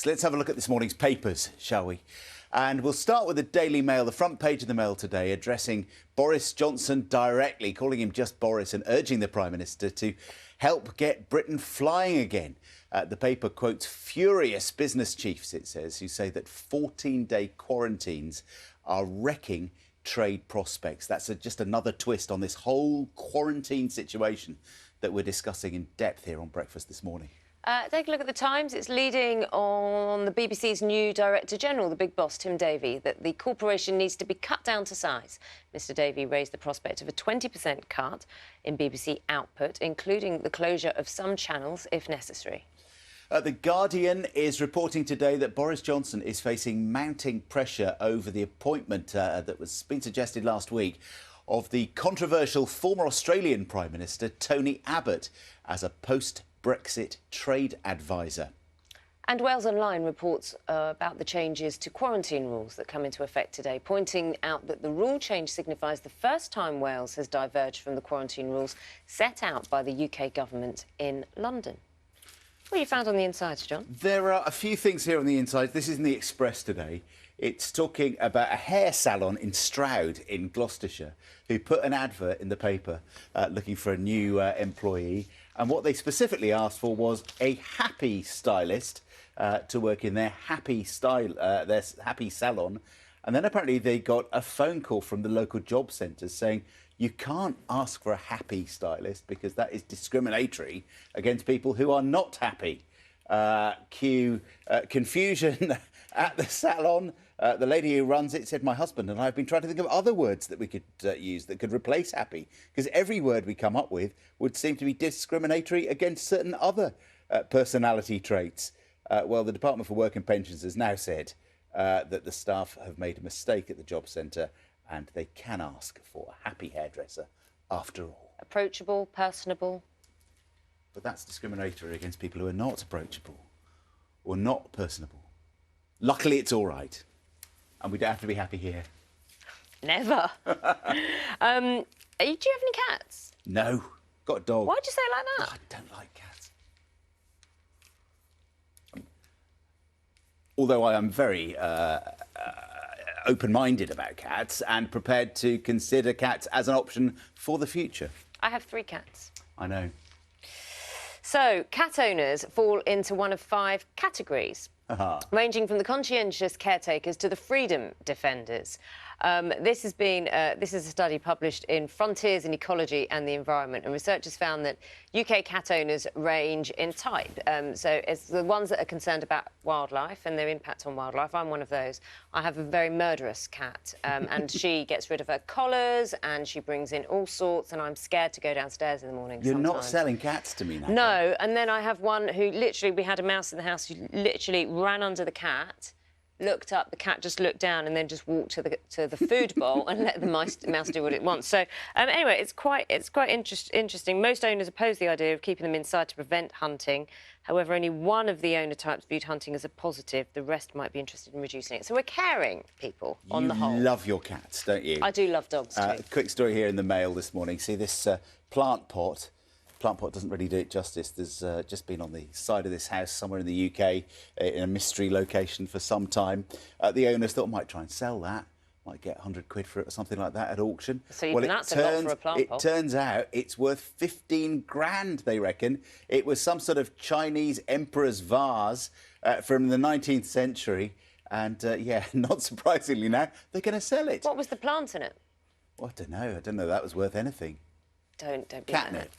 So let's have a look at this morning's papers, shall we? And we'll start with the Daily Mail, the front page of the Mail today, addressing Boris Johnson directly, calling him just Boris and urging the Prime Minister to help get Britain flying again. The paper quotes furious business chiefs, it says, who say that 14-day quarantines are wrecking trade prospects. That's just another twist on this whole quarantine situation that we're discussing in depth here on Breakfast this morning. Take a look at the Times. It's leading on the BBC's new Director General, the big boss, Tim Davie, that the corporation needs to be cut down to size. Mr Davie raised the prospect of a 20% cut in BBC output, including the closure of some channels if necessary. The Guardian is reporting today that Boris Johnson is facing mounting pressure over the appointment that was been suggested last week of the controversial former Australian Prime Minister Tony Abbott as a post-Brexit trade advisor. And Wales Online reports about the changes to quarantine rules that come into effect today, pointing out that the rule change signifies the first time Wales has diverged from the quarantine rules set out by the UK government in London. What have you found on the insides, John? There are a few things here on the inside. This is in the Express today. It's talking about a hair salon in Stroud in Gloucestershire who put an advert in the paper looking for a new employee. And what they specifically asked for was a happy stylist to work in their happy salon. And then apparently they got a phone call from the local job centres saying you can't ask for a happy stylist because that is discriminatory against people who are not happy. Cue confusion at the salon. The lady who runs it said, my husband and I have been trying to think of other words that we could use that could replace happy, because every word we come up with would seem to be discriminatory against certain other personality traits. Well, the Department for Work and Pensions has now said that the staff have made a mistake at the job centre and they can ask for a happy hairdresser after all. Approachable, personable. But that's discriminatory against people who are not approachable or not personable. Luckily, it's all right. And we don't have to be happy here. Never. Do you have any cats? No. Got a dog. Why'd you say it like that? Oh, I don't like cats. Although I am very open-minded about cats and prepared to consider cats as an option for the future. I have 3 cats. I know. So, cat owners fall into one of 5 categories, ranging from the conscientious caretakers to the freedom defenders. This is a study published in Frontiers in Ecology and the Environment, and researchers found that UK cat owners range in type. So it's the ones that are concerned about wildlife and their impact on wildlife. I'm one of those. I have a very murderous cat, and she gets rid of her collars and she brings in all sorts, and I'm scared to go downstairs in the morning. You're sometimes. not selling cats to me now. No, and then I have one who literally, we had a mouse in the house who literally ran under the cat, looked up, the cat just looked down and then just walked to the food bowl and let the mouse do what it wants. So anyway, it's quite interesting. Most owners oppose the idea of keeping them inside to prevent hunting. However, only one of the owner types viewed hunting as a positive. The rest might be interested in reducing it. So we're caring people on the whole. You love your cats, don't you? I do love dogs too. Quick story here in the Mail this morning. See this plant pot. Plant pot doesn't really do it justice. There's just been on the side of this house somewhere in the UK in a mystery location for some time. The owners thought, might try and sell that, might get 100 quid for it or something like that at auction. So even that's a lot for a plant pot. It turns out it's worth 15 grand, they reckon. It was some sort of Chinese emperor's vase from the 19th century. And yeah, not surprisingly now, they're going to sell it. What was the plant in it? Well, I don't know. I don't know that was worth anything. Don't be Catnip.